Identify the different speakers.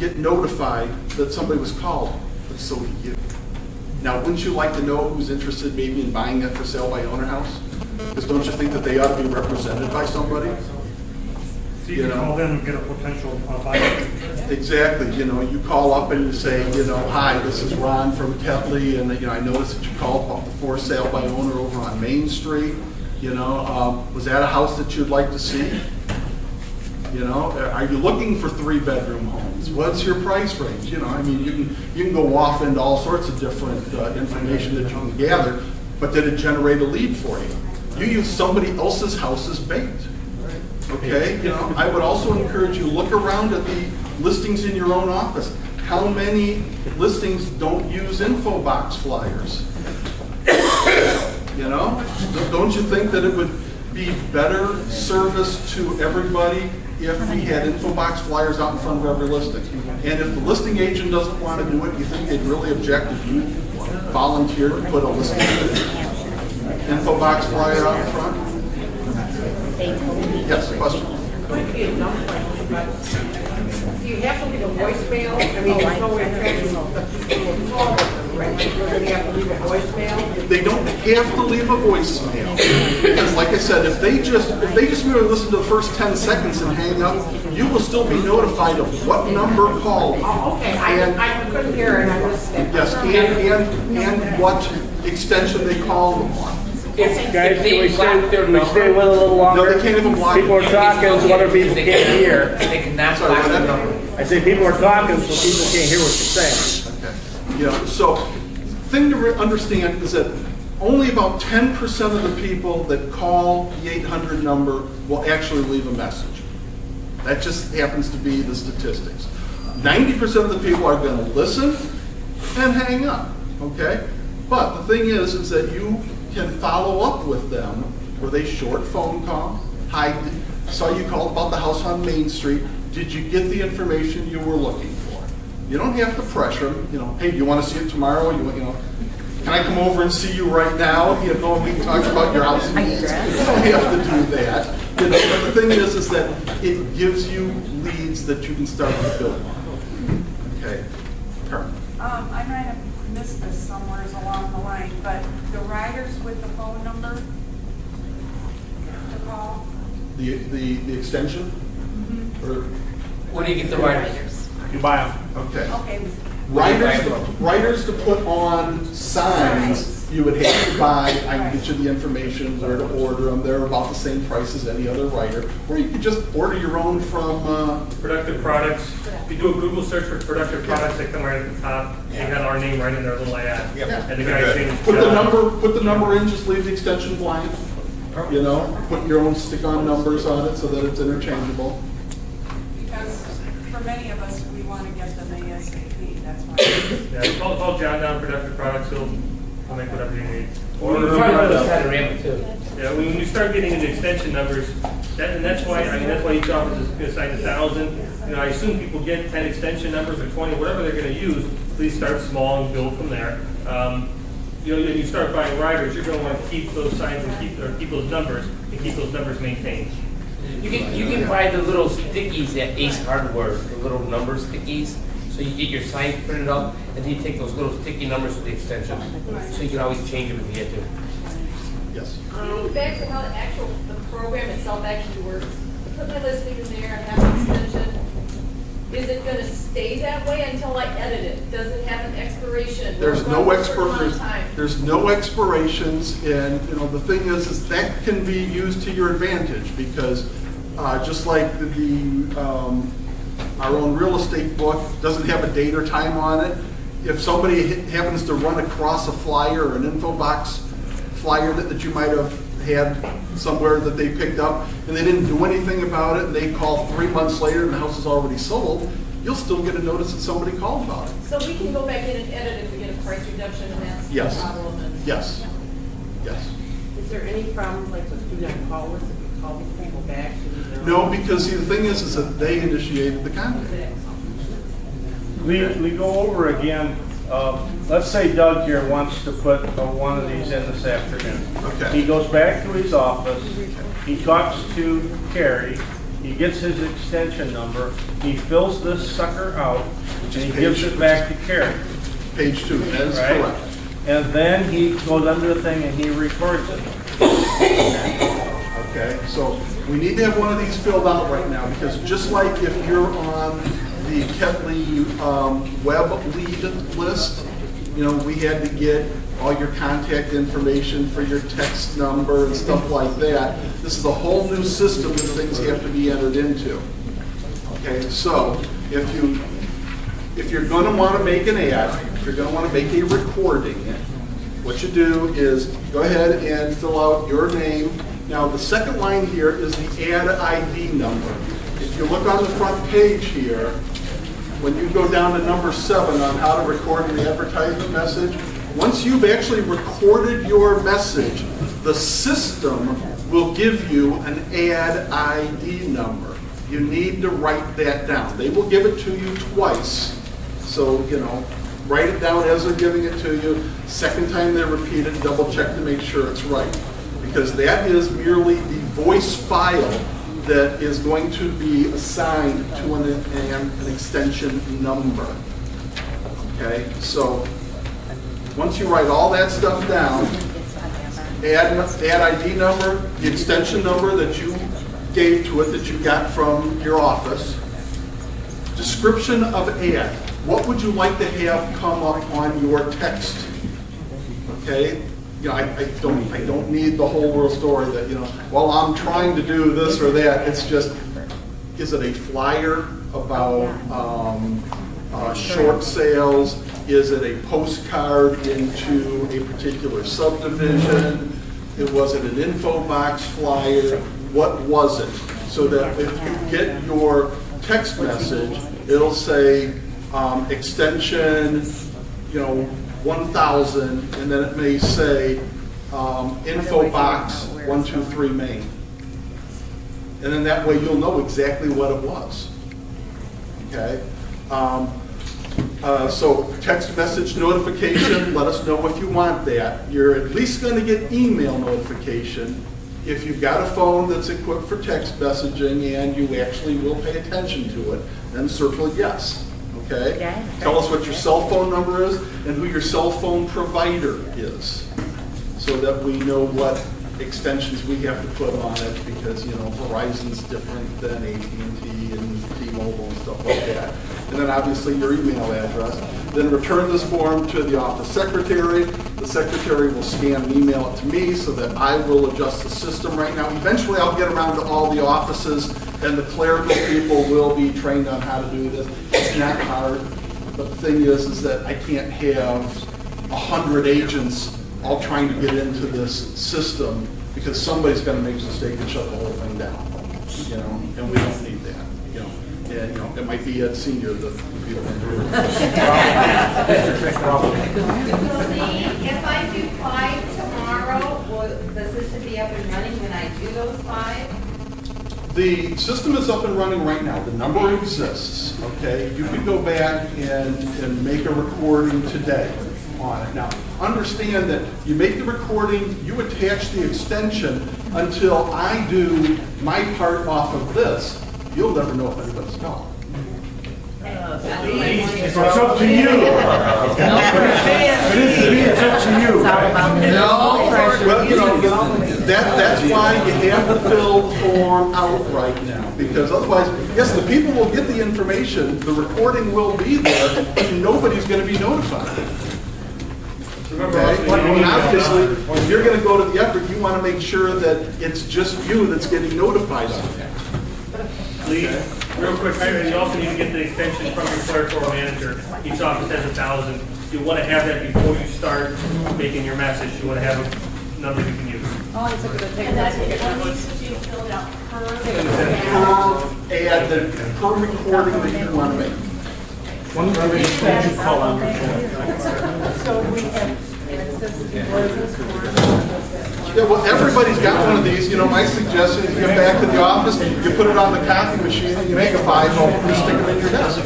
Speaker 1: get notified that somebody was called, but so do you. Now, wouldn't you like to know who's interested maybe in buying that for sale by owner house? Because don't you think that they ought to be represented by somebody?
Speaker 2: So you can call them and get a potential buyer.
Speaker 1: Exactly. You know, you call up and you say, you know, hi, this is Ron from Ketley, and you know, I noticed that you called about the for sale by owner over on Main Street. You know, was that a house that you'd like to see? You know, are you looking for 3-bedroom homes? What's your price range? You know, I mean, you can go off into all sorts of different information that you can gather, but did it generate a lead for you? You use somebody else's house as bait. Okay, you know, I would also encourage you, look around at the listings in your own office. How many listings don't use info box flyers? You know, don't you think that it would be better service to everybody if we had info box flyers out in front of every listing? And if the listing agent doesn't want to do it, you think they'd really object if you volunteered to put a listing info box flyer out in front? Yes, question.
Speaker 3: Might be a dumb question, but do you have to leave a voicemail? I mean, there's no way of tracking the call, right? Do they have to leave a voicemail?
Speaker 1: They don't have to leave a voicemail, because like I said, if they just merely listen to the first 10 seconds and hang up, you will still be notified of what number called.
Speaker 3: Oh, okay, I couldn't hear it, I missed it.
Speaker 1: Yes, and what extension they call them on.
Speaker 4: Guys, can we stay with a little longer?
Speaker 1: No, they can't even block.
Speaker 4: People are talking, so other people can't hear.
Speaker 5: They cannot block the number.
Speaker 4: I say people are talking, so people can't hear what you're saying.
Speaker 1: Okay. You know, so thing to understand is that only about 10% of the people that call the 800 number will actually leave a message. That just happens to be the statistics. 90% of the people are going to listen and hang up. Okay, but the thing is that you can follow up with them with a short phone call. Hi, saw you called about the house on Main Street. Did you get the information you were looking for? You don't have to pressure them. You know, hey, do you want to see it tomorrow? You know, can I come over and see you right now? You know, we can talk about your house needs. You don't have to do that. You know, but the thing is that it gives you leads that you can start to build on. Okay, Carmen.
Speaker 6: I might have missed this somewhere along the line, but the riders with the phone number to call?
Speaker 1: The extension?
Speaker 6: Mm-hmm.
Speaker 1: Or,
Speaker 5: Where do you get the riders?
Speaker 4: You buy them.
Speaker 1: okay.
Speaker 6: Okay.
Speaker 1: Writers to put on signs, you would have to buy. I can get you the information where to order them. They're about the same price as any other writer. Or you could just order your own from...
Speaker 2: Productive Products. If you do a Google search for Productive Products, they come right at the top. They got our name right in their little ad.
Speaker 1: Yeah.
Speaker 2: And the guy's name is
Speaker 1: Put
Speaker 2: John.
Speaker 1: the number in, just leave the extension blank. You know, put your own stick-on numbers on it so that it's interchangeable.
Speaker 6: Because for many of us, we want to get them ASAP, that's why.
Speaker 2: Yeah, call John down Productive Products. He'll make whatever you need.
Speaker 5: Or you find out the side of Ramp too.
Speaker 2: Yeah, when you start getting into extension numbers, that's why each office is going to assign 1,000. You know, I assume people get 10 extension numbers or 20, whatever they're going to use. Please start small and build from there. You know, when you start buying riders, you're going to want to keep those signs and keep those numbers maintained.
Speaker 5: You can buy the little stickies at Ace Hardware, the little number stickies. So you get your signs printed up, and then you take those little sticky numbers with the extension. So you can always change them if you get to.
Speaker 1: Yes.
Speaker 7: Getting back to how the program itself actually works, put my listing in there, I have an extension. Is it going to stay that way until I edit it? Does it have an expiration?
Speaker 1: There's no
Speaker 7: time?
Speaker 1: There's no expirations, and you know the thing is that can be used to your advantage because just like our own real estate book doesn't have a date or time on it. If somebody happens to run across a flyer or an info box flyer that you might have had somewhere that they picked up and they didn't do anything about it and they call 3 months later and the house is already sold, you'll still get a notice that somebody called about it.
Speaker 7: So we can go back in and edit if we get a price reduction and that's
Speaker 1: Yes.
Speaker 7: the problem.
Speaker 1: Yes. Yes.
Speaker 3: Is there any problems like with do not call us if we call these people back?
Speaker 1: No, because see, the thing is that they initiated the contact.
Speaker 4: We go over again. Let's say Doug here wants to put one of these in this afternoon.
Speaker 1: Okay.
Speaker 4: He goes back to his office. He talks to Carrie. he gets his extension number, he fills this sucker out, and he
Speaker 1: is
Speaker 4: gives
Speaker 1: page-
Speaker 4: it back to Carrie.
Speaker 1: Page 2, that is
Speaker 4: Right.
Speaker 1: correct.
Speaker 4: And then he goes under the thing and he records it.
Speaker 1: Okay, so we need to have one of these filled out right now, because just like if you're on the Ketley web lead list, you know, we had to get all your contact information for your text number and stuff like that. This is a whole new system that things have to be entered into. Okay, so if you're going to want to make an ad, if you're going to want to make a recording, what you do is go ahead and fill out your name. Now, the second line here is the ad ID number. If you look on the front page here, when you go down to number 7 on how to record an advertisement message, once you've actually recorded your message, the system will give you an ad ID number. You need to write that down. They will give it to you twice. So, you know, write it down as they're giving it to you. Second time they repeat it, double check to make sure it's right. Because that is merely the voice file that is going to be assigned to an extension number. Okay, so once you write all that stuff down, ad ID number, the extension number that you gave to it that you got from your office, description of ad. What would you like to have come up on your text? Okay, you know, I don't need the whole world story that, you know, well, I'm trying to do this or that. It's just, is it a flyer about short sales? Is it a postcard into a particular subdivision? Was it an info box flyer? What was it? So that if you get your text message, it'll say extension, you know, 1000, and then it may say info box 123 Main. And then that way you'll know exactly what it was. Okay? So text message notification, let us know if you want that. You're at least going to get email notification. If you've got a phone that's equipped for text messaging and you actually will pay attention to it, then circle yes. Okay? Tell us what your cell phone number is and who your cell phone provider is, so that we know what extensions we have to put on it, because, you know, Verizon's different than AT&T and T-Mobile and stuff like that. And then obviously your email address. Then return this form to the office secretary. The secretary will scan and email it to me so that I will adjust the system right now. Eventually I'll get around to all the offices and the clerical people will be trained on how to do this. It's not hard. But the thing is that I can't have 100 agents all trying to get into this system, because somebody's going to make a mistake and shut the whole thing down. You know, and we don't need that. You know, and you know, it might be Ed Senior that would be the one to do it.
Speaker 8: If I do 5 tomorrow, will the system be up and running when I do those 5?
Speaker 1: The system is up and running right now. The number exists, okay? You can go back and make a recording today on it. Now, understand that you make the recording, you attach the extension until I do my part off of this. You'll never know if anybody's calling.
Speaker 4: It's up to you. It's up to you.
Speaker 1: Well, you know, that's why you have to fill the form out right now, because otherwise, yes, the people will get the information, the recording will be there, but nobody's going to be notified. Okay? And obviously, if you're going to go to the effort, you want to make sure that it's just you that's getting notified of it.
Speaker 2: Lee, real quick, you also need to get the extension from your clerk or manager. Each office has 1,000. You want to have that before you start making your message. You want to have a number you can use.
Speaker 6: Oh, it's going to take
Speaker 7: And that's
Speaker 6: that.
Speaker 7: what needs to be filled out per.
Speaker 1: Per recording that you want to make.
Speaker 6: So we have,
Speaker 1: Yeah, well, everybody's got one of these. You know, my suggestion is you get back to the office, you put it on the copy machine, and you make a 5, and you stick them in your desk.